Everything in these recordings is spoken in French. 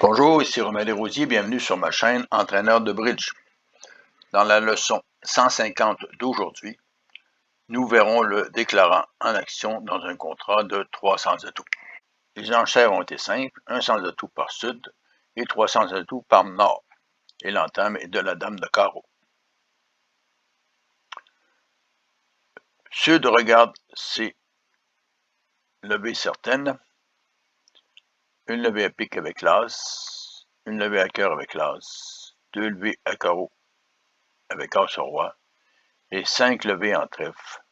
Bonjour, ici Romain Desrosiers, bienvenue sur ma chaîne Entraîneur de bridge. Dans la leçon 150 d'aujourd'hui, nous verrons le déclarant en action dans un contrat de 300 atouts. Les enchères ont été simples, 100 atouts par sud et 300 atouts par nord, et l'entame est de la dame de carreau. Sud regarde ses levées certaines, une levée à pique avec l'as, une levée à cœur avec l'as, deux levées à carreau avec as au roi, et 5 levées en trèfle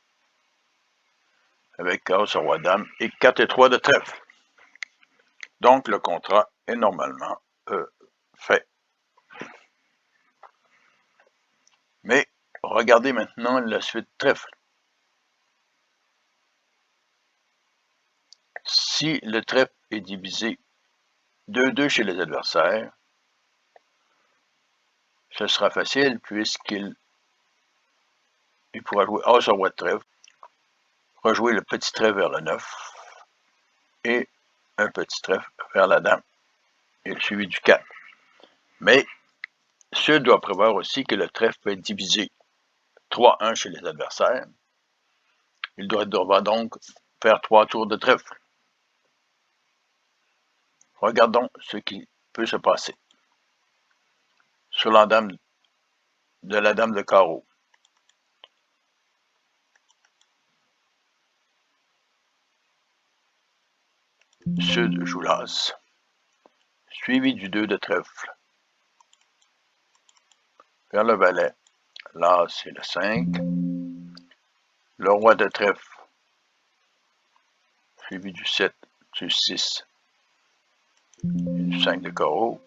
avec as au roi dame et 4 et 3 de trèfle. Donc le contrat est normalement fait. Mais regardez maintenant la suite trèfle. Si le trèfle est divisé 2-2 chez les adversaires, ce sera facile puisqu'il pourra jouer as au roi de trèfle, rejouer le petit trèfle vers le 9 et un petit trèfle vers la dame, et suivi du 4. Mais Sud doit prévoir aussi que le trèfle peut être divisé 3-1 chez les adversaires. Il doit donc faire 3 tours de trèfle. Regardons ce qui peut se passer. Sur la dame de carreau. Sud joue l'as, suivi du 2 de trèfle. Vers le valet, l'as et le 5. Le roi de trèfle, suivi du 7, du 6 et du 5 de carreau.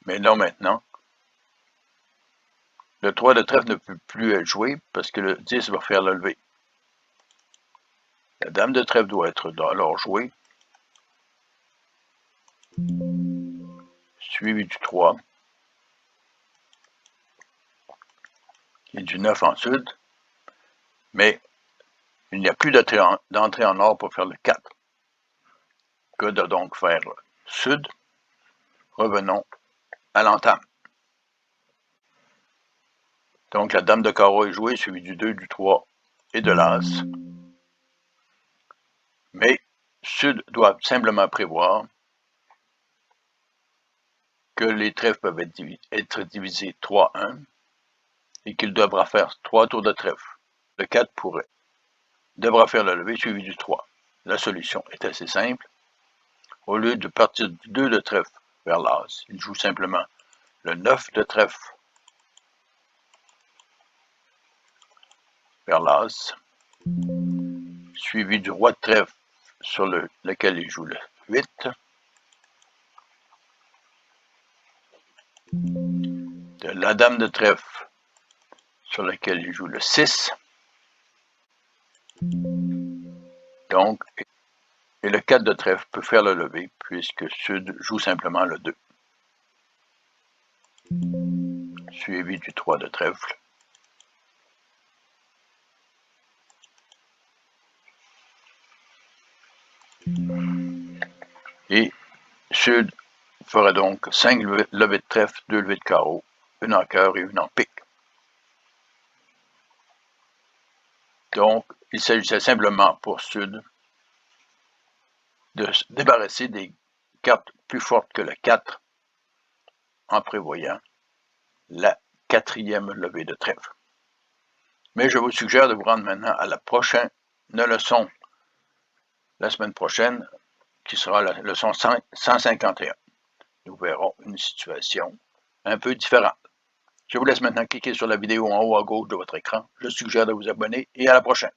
Mais là maintenant, le 3 de trèfle ne peut plus être joué parce que le 10 va faire le lever. La dame de trèfle doit être alors jouée, suivi du 3 et du 9 en sud, mais il n'y a plus d'entrée en or pour faire le 4. Que de donc faire sud? Revenons à l'entame. Donc la dame de carreau est jouée, suivie du 2, du 3 et de l'as. Mais Sud doit simplement prévoir que les trèfles peuvent être divisés 3-1 et qu'il devra faire 3 tours de trèfle. Le 4 devra faire le lever suivi du 3. La solution est assez simple. Au lieu de partir du 2 de trèfle vers l'as, il joue simplement le 9 de trèfle vers l'as, suivi du roi de trèfle sur lequel il joue le 8, de la dame de trèfle sur lequel il joue le 6, donc, et le 4 de trèfle peut faire le lever puisque Sud joue simplement le 2, suivi du 3 de trèfle. Et Sud fera donc 5 levées de trèfle, 2 levées de carreau, une en cœur et une en pique. Donc, il s'agissait simplement pour Sud de se débarrasser des cartes plus fortes que le 4 en prévoyant la 4e levée de trèfle. Mais je vous suggère de vous rendre maintenant à la prochaine leçon, la semaine prochaine, qui sera la leçon 151. Nous verrons une situation un peu différente. Je vous laisse maintenant cliquer sur la vidéo en haut à gauche de votre écran. Je suggère de vous abonner et à la prochaine.